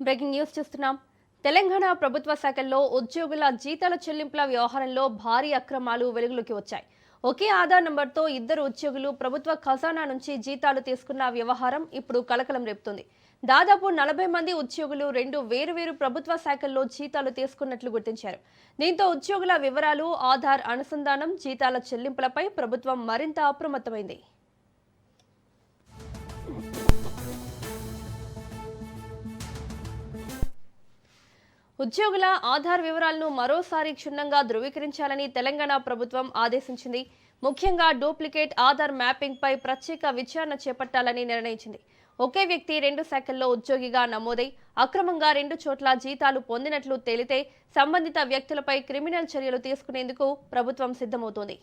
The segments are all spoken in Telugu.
బ్రేకింగ్ న్యూస్ చూస్తున్నాం. తెలంగాణ ప్రభుత్వ శాఖల్లో ఉద్యోగుల జీతాల చెల్లింపుల వ్యవహారంలో భారీ అక్రమాలు వెలుగులోకి వచ్చాయి. ఒకే ఆధార్ నంబర్తో ఇద్దరు ఉద్యోగులు ప్రభుత్వ ఖజానా నుంచి జీతాలు తీసుకున్న వ్యవహారం ఇప్పుడు కలకలం రేపుతుంది. దాదాపు 40 మంది ఉద్యోగులు రెండు వేరువేరు ప్రభుత్వ శాఖల్లో జీతాలు తీసుకున్నట్లు గుర్తించారు. దీంతో ఉద్యోగుల వివరాలు, ఆధార్ అనుసంధానం, జీతాల చెల్లింపులపై ప్రభుత్వం మరింత అప్రమత్తమైంది. ఉద్యోగుల ఆధార్ వివరాలను మరోసారి క్షుణ్ణంగా ధృవీకరించాలని తెలంగాణ ప్రభుత్వం ఆదేశించింది. ముఖ్యంగా డూప్లికేట్ ఆధార్ మ్యాపింగ్ పై ప్రత్యేక విచారణ చేపట్టాలని నిర్ణయించింది. ఒకే వ్యక్తి రెండు శాఖల్లో ఉద్యోగిగా నమోదై అక్రమంగా రెండు చోట్ల జీతాలు పొందినట్లు తేలితే సంబంధిత వ్యక్తులపై క్రిమినల్ చర్యలు తీసుకునేందుకు ప్రభుత్వం సిద్ధమవుతోంది.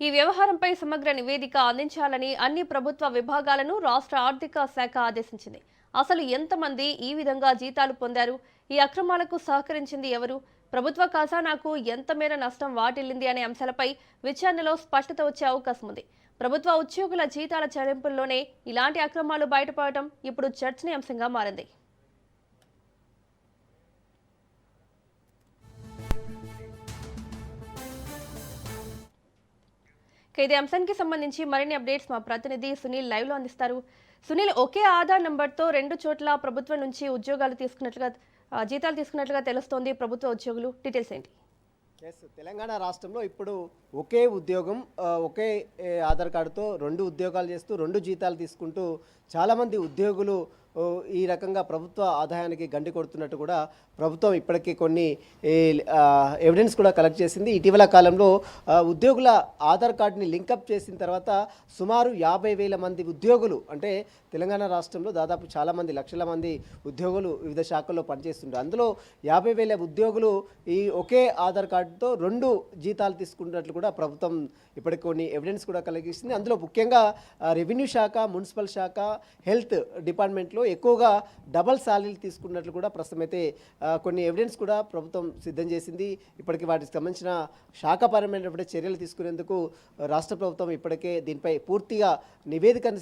ఈ వ్యవహారంపై సమగ్ర నివేదిక అందించాలని అన్ని ప్రభుత్వ విభాగాలను రాష్ట్ర ఆర్థిక శాఖ ఆదేశించింది. అసలు ఎంతమంది ఈ విధంగా జీతాలు పొందారు, ఈ అక్రమాలకు సహకరించింది ఎవరు, ప్రభుత్వ ఖజానాకు ఎంత మేర నష్టం వాటిల్లింది అనే అంశాలపై విచారణలో స్పష్టత వచ్చే అవకాశం ఉంది. ప్రభుత్వ ఉద్యోగుల జీతాల చెల్లింపుల్లోనే ఇలాంటి అక్రమాలు బయటపడటం ఇప్పుడు చర్చనీయాంశంగా మారింది. ఇదే అంశానికి సంబంధించి మరిన్ని అప్డేట్స్ మా ప్రతినిధి సునీల్ లైవ్ లో అందిస్తారు. సునీల్, ఒకే ఆధార్ నంబర్తో రెండు చోట్ల ప్రభుత్వం నుంచి ఉద్యోగాలు తీసుకున్నట్లుగా జీతాలు తీసుకున్నట్లుగా తెలుస్తోంది. ప్రభుత్వ ఉద్యోగులు డీటెయిల్స్ ఏంటి? తెలంగాణ రాష్ట్రంలో ఇప్పుడు ఒకే ఉద్యోగం, ఒకే ఆధార్ కార్డుతో రెండు ఉద్యోగాలు చేస్తూ రెండు జీతాలు తీసుకుంటూ చాలామంది ఉద్యోగులు ఈ రకంగా ప్రభుత్వ ఆదాయానికి గండి కొడుతున్నట్టు కూడా ప్రభుత్వం ఇప్పటికీ కొన్ని ఎవిడెన్స్ కూడా కలెక్ట్ చేసింది. ఇటీవల కాలంలో ఉద్యోగుల ఆధార్ కార్డుని లింకప్ చేసిన తర్వాత సుమారు 50,000 మంది ఉద్యోగులు, అంటే తెలంగాణ రాష్ట్రంలో దాదాపు చాలామంది లక్షల మంది ఉద్యోగులు వివిధ శాఖల్లో పనిచేస్తుంటారు. అందులో 50,000 ఉద్యోగులు ఈ ఒకే ఆధార్ కార్డుతో రెండు జీతాలు తీసుకుంటున్నట్లు కూడా ప్రభుత్వం ఇప్పటికి కొన్ని ఎవిడెన్స్ కూడా కలిగిస్తుంది. అందులో ముఖ్యంగా రెవెన్యూ శాఖ, మున్సిపల్ శాఖ, హెల్త్ డిపార్ట్మెంట్లో ఎక్కువగా డబల్ శాలరీలు తీసుకున్నట్లు కూడా ప్రస్తుతం అయితే కొన్ని ఎవిడెన్స్ కూడా ప్రభుత్వం సిద్ధం చేసింది. ఇప్పటికీ వాటికి సంబంధించిన శాఖపరమైనటువంటి చర్యలు తీసుకునేందుకు రాష్ట్ర ప్రభుత్వం ఇప్పటికే దీనిపై పూర్తిగా నివేదికను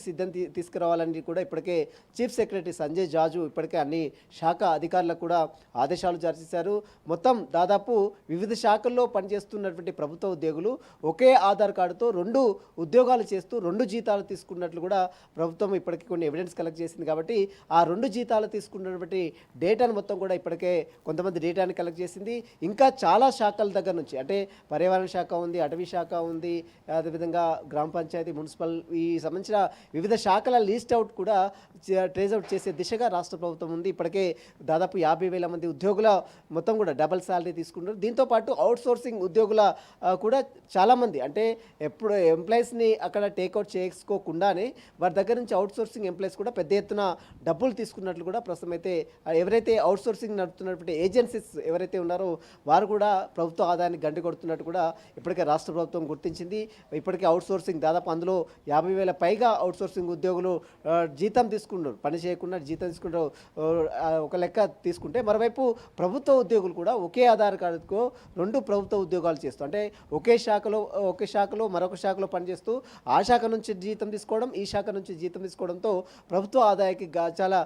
తీసుకురావాలని కూడా ఇప్పటికే చీఫ్ సెక్రటరీ సంజయ్ జాజు ఇప్పటికే అన్ని శాఖ అధికారులకు కూడా ఆదేశాలు జారీ చేశారు. మొత్తం దాదాపు వివిధ శాఖల్లో పనిచేస్తున్నటువంటి ప్రభుత్వ ఉద్యోగులు ఒకే ఆధార్ కార్డుతో రెండు ఉద్యోగాలు చేస్తూ రెండు జీతాలు తీసుకున్నట్లు కూడా ప్రభుత్వం ఇప్పటికీ కొన్ని ఎవిడెన్స్ కలెక్ట్ చేసింది. కాబట్టి ఆ రెండు జీతాలు తీసుకున్నటువంటి డేటాను మొత్తం కూడా ఇప్పటికే కొంతమంది డేటాని కలెక్ట్ చేసింది. ఇంకా చాలా శాఖల దగ్గర నుంచి, అంటే పర్యావరణ శాఖ ఉంది, అటవీ శాఖ ఉంది, అదేవిధంగా గ్రామ పంచాయతీ, మున్సిపల్, ఈ సంబంధించిన వివిధ శాఖల లీస్ట్ అవుట్ కూడా ట్రేస్ అవుట్ చేసే దిశగా రాష్ట్ర ప్రభుత్వం ఉంది. ఇప్పటికే దాదాపు 50,000 మంది ఉద్యోగుల మొత్తం కూడా డబల్ శాలరీ తీసుకుంటారు. దీంతోపాటు అవుట్ సోర్సింగ్ ఉద్యోగుల కూడా చాలామంది, అంటే ఎప్పుడు ఎంప్లాయీస్ని అక్కడ టేక్అవుట్ చేసుకోకుండానే వారి దగ్గర నుంచి అవుట్ సోర్సింగ్ ఎంప్లాయీస్ కూడా పెద్ద ఎత్తున డబ్బులు తీసుకున్నట్లు కూడా ప్రస్తుతం అయితే ఎవరైతే అవుట్ సోర్సింగ్ నడుపుతున్నటువంటి ఏజెన్సీస్ ఎవరైతే ఉన్నారో వారు కూడా ప్రభుత్వ ఆదాయాన్ని గండి కొడుతున్నట్టు కూడా ఇప్పటికే రాష్ట్ర ప్రభుత్వం గుర్తించింది. ఇప్పటికే అవుట్ సోర్సింగ్ దాదాపు అందులో 50,000 పైగా అవుట్ సోర్సింగ్ ఉద్యోగులు జీతం తీసుకుంటారు, పని చేయకుండా జీతం తీసుకుంటారు. ఒక లెక్క తీసుకుంటే మరోవైపు ప్రభుత్వ ఉద్యోగులు కూడా ఒకే ఆధార్ కార్డుకు రెండు ప్రభుత్వ ఉద్యోగాలు చేస్తూ, అంటే ఒకే శాఖలో మరొక శాఖలో పనిచేస్తూ ఆ శాఖ నుంచి జీతం తీసుకోవడం, ఈ శాఖ నుంచి జీతం తీసుకోవడంతో ప్రభుత్వ ఆదాయానికి చాలా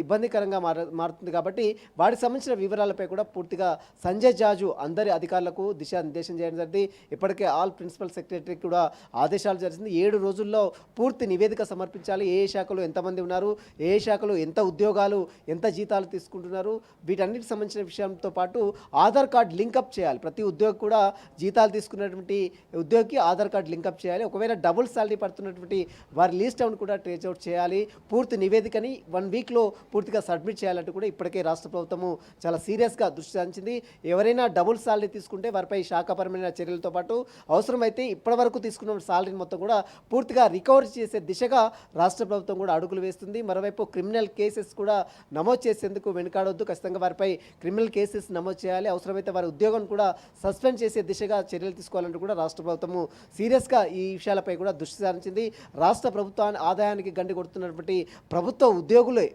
ఇబ్బందికరంగా మారుతుంది. కాబట్టి వాటికి సంబంధించిన వివరాలపై కూడా పూర్తిగా సంజయ్ జాజు అందరి అధికారులకు దిశానిర్దేశం చేయడం జరిగింది. ఇప్పటికే ఆల్ ప్రిన్సిపల్ సెక్రటరీకి కూడా ఆదేశాలు జరిగింది. 7 రోజుల్లో పూర్తి నివేదిక సమర్పించాలి. ఏ శాఖలో ఎంతమంది ఉన్నారు, ఏ శాఖలో ఎంత ఉద్యోగాలు, ఎంత జీతాలు తీసుకుంటున్నారు, వీటన్నిటికి సంబంధించిన విషయంతో పాటు ఆధార్ కార్డు లింకప్ చేయాలి. ప్రతి ఉద్యోగి కూడా జీతాలు తీసుకున్నటువంటి ఉద్యోగికి ఆధార్ కార్డు లింకప్ చేయాలి. ఒకవేళ డబుల్ శాలరీ పడుతున్నటువంటి వారి లీస్ట్ అవుట్ కూడా ట్రేస్ అవుట్ చేయాలి. పూర్తి నివేదికని 1 వీక్లో పూర్తిగా సబ్మిట్ చేయాలంటూ కూడా ఇప్పటికే రాష్ట్ర ప్రభుత్వము చాలా సీరియస్గా దృష్టి సారించింది. ఎవరైనా డబుల్ శాలరీ తీసుకుంటే వారిపై శాఖపరమైన చర్యలతో పాటు అవసరమైతే ఇప్పటివరకు తీసుకున్న శాలరీని మొత్తం కూడా పూర్తిగా రికవర్ చేసే దిశగా రాష్ట్ర ప్రభుత్వం కూడా అడుగులు వేస్తుంది. మరోవైపు క్రిమినల్ కేసెస్ కూడా నమోదు చేసేందుకు వెనుకాడొద్దు, ఖచ్చితంగా వారిపై క్రిమినల్ కేసెస్ నమోదు చేయాలి. అవసరమైతే వారి ఉద్యోగం కూడా సస్పెండ్ చేసే దిశగా చర్యలు తీసుకోవాలంటూ కూడా రాష్ట్ర ప్రభుత్వము సీరియస్గా ఈ విషయాలపై కూడా దృష్టి సారించింది. రాష్ట్ర ప్రభుత్వాన్ని ఆదాయానికి గండి కొడుతున్నటువంటి ప్రభుత్వ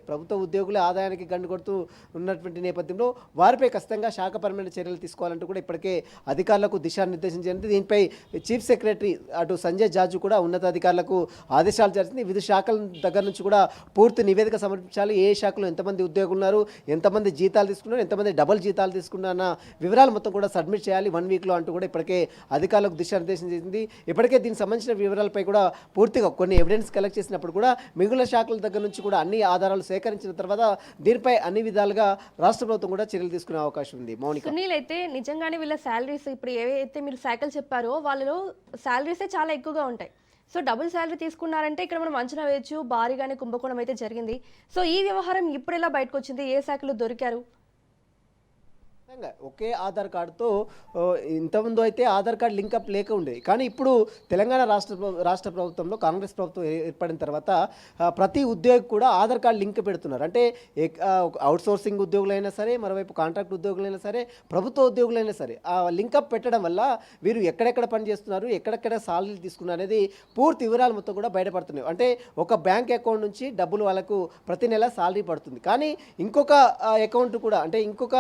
ప్రభుత్వ ఉద్యోగులే ఆదాయానికి గండు కొడుతూ ఉన్నటువంటి నేపథ్యంలో వారిపై ఖచ్చితంగా శాఖపరమైన చర్యలు తీసుకోవాలంటూ కూడా ఇప్పటికే అధికారులకు దిశానిర్దేశం చేసింది. దీనిపై చీఫ్ సెక్రటరీ అటు సంజయ్ జాజు కూడా ఉన్నతాధికారులకు ఆదేశాలు చేసింది. వివిధ శాఖల దగ్గర నుంచి కూడా పూర్తి నివేదిక సమర్పించాలి. ఏ శాఖలో ఎంతమంది ఉద్యోగులు ఉన్నారు, ఎంతమంది జీతాలు తీసుకున్నారు, ఎంతమంది డబుల్ జీతాలు తీసుకున్నారు అన్న వివరాలు మొత్తం కూడా సబ్మిట్ చేయాలి 1 వీక్లో అంటూ కూడా ఇప్పటికే అధికారులకు దిశానిర్దేశం చేసింది. ఇప్పటికే దీనికి సంబంధించిన వివరాలపై కూడా పూర్తిగా కొన్ని ఎవిడెన్స్ కలెక్ట్ చేసినప్పుడు కూడా మిగిలిన శాఖల దగ్గర నుంచి కూడా అన్ని ఆధారాలు సేకరించిన తర్వాత దీనిపై అన్ని విధాలుగా రాష్ట్ర ప్రభుత్వం కూడా చర్యలు తీసుకునే అవకాశం ఉంది. మౌనిక, సునీల్, అయితే నిజంగానే వీళ్ళ శాలరీస్ ఇప్పుడు ఏవైతే మీరు శాఖలు చెప్పారో వాళ్ళలో శాలరీసే చాలా ఎక్కువగా ఉంటాయి. సో డబుల్ శాలరీ తీసుకున్నారంటే ఇక్కడ మనం అంచనా వేయచ్చు భారీగానే కుంభకోణం అయితే జరిగింది. సో ఈ వ్యవహారం ఇప్పుడు ఎలా బయటకు వచ్చింది? ఏ శాఖలు దొరికారు? ఒకే ఆధార్ కార్డుతో ఇంతకుముందు అయితే ఆధార్ కార్డు లింకప్ లేక ఉండేది. కానీ ఇప్పుడు తెలంగాణ రాష్ట్ర ప్రభుత్వంలో కాంగ్రెస్ ప్రభుత్వం ఏర్పడిన తర్వాత ప్రతి ఉద్యోగి కూడా ఆధార్ కార్డు లింక్ పెడుతున్నారు. అంటే అవుట్ సోర్సింగ్ ఉద్యోగులైనా సరే, మరోవైపు కాంట్రాక్ట్ ఉద్యోగులైనా సరే, ప్రభుత్వ ఉద్యోగులైనా సరే ఆ లింకప్ పెట్టడం వల్ల వీరు ఎక్కడెక్కడ పనిచేస్తున్నారు, ఎక్కడెక్కడ సాలరీలు తీసుకున్నారు అనేది పూర్తి వివరాలు మొత్తం కూడా బయటపడుతున్నాయి. అంటే ఒక బ్యాంక్ అకౌంట్ నుంచి డబ్బులు వాళ్ళకు ప్రతి నెల సాలరీ పడుతుంది. కానీ ఇంకొక అకౌంట్ కూడా, అంటే ఇంకొక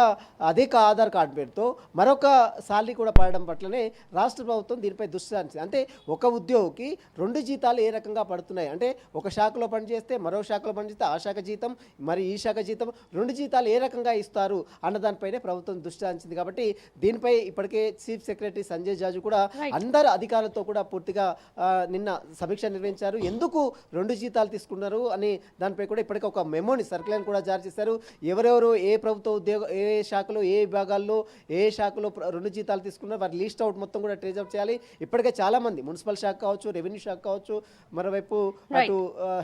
అదే ఆధార్ కార్డు పేరుతో మరొక సాలరీ కూడా పడడం పట్లనే రాష్ట్ర ప్రభుత్వం దీనిపై దృష్టి సారించింది. అంటే ఒక ఉద్యోగికి 2 జీతాలు ఏ రకంగా పడుతున్నాయి, అంటే ఒక శాఖలో పనిచేస్తే మరో శాఖలో పనిచేస్తే ఆ శాఖ జీతం, మరి ఈ శాఖ జీతం, 2 జీతాలు ఏ రకంగా ఇస్తారు అన్న దానిపైనే ప్రభుత్వం దృష్టి సారించింది. కాబట్టి దీనిపై ఇప్పటికే చీఫ్ సెక్రటరీ సంజయ్ జాజు కూడా అందరు అధికారులతో కూడా పూర్తిగా నిన్న సమీక్ష నిర్వహించారు. ఎందుకు 2 జీతాలు తీసుకున్నారు అని దానిపై కూడా ఇప్పటికే ఒక మెమోని సర్క్యులర్ కూడా జారీ చేశారు. ఎవరెవరు ఏ ప్రభుత్వ ఏ శాఖలో ఏ విభాగాల్లో ఏ శాఖలో 2 జీతాలు తీసుకున్నారు వారి లిస్ట్ అవుట్ మొత్తం కూడా ట్రేస్ అవుట్ చేయాలి. ఇప్పటికే చాలా మంది మున్సిపల్ శాఖ కావచ్చు, రెవెన్యూ శాఖ కావచ్చు, మరోవైపు అటు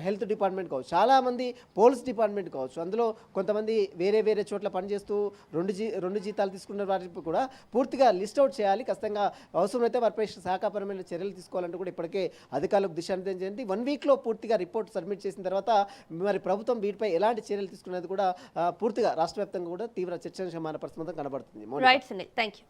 హెల్త్ డిపార్ట్మెంట్ కావచ్చు, చాలా మంది పోలీస్ డిపార్ట్మెంట్ కావచ్చు, అందులో కొంతమంది వేరే చోట్ల పనిచేస్తూ 2 జీతాలు తీసుకున్న వారికి కూడా పూర్తిగా లిస్ట్ అవుట్ చేయాలి. ఖచ్చితంగా అవసరమైతే వారిపై శాఖాపరమైన చర్యలు తీసుకోవాలంటూ కూడా ఇప్పటికే అధికారులకు దిశానిర్దేశం చేసింది. 1 వీక్లో పూర్తిగా రిపోర్ట్ సబ్మిట్ చేసిన తర్వాత మరి ప్రభుత్వం వీటిపై ఎలాంటి చర్యలు తీసుకునేది కూడా పూర్తిగా రాష్ట్ర వ్యాప్తంగా కూడా తీవ్ర చర్చనీయాంశమైన పరిస్థితి కనబడుతుంది. Right Sunil, thank you.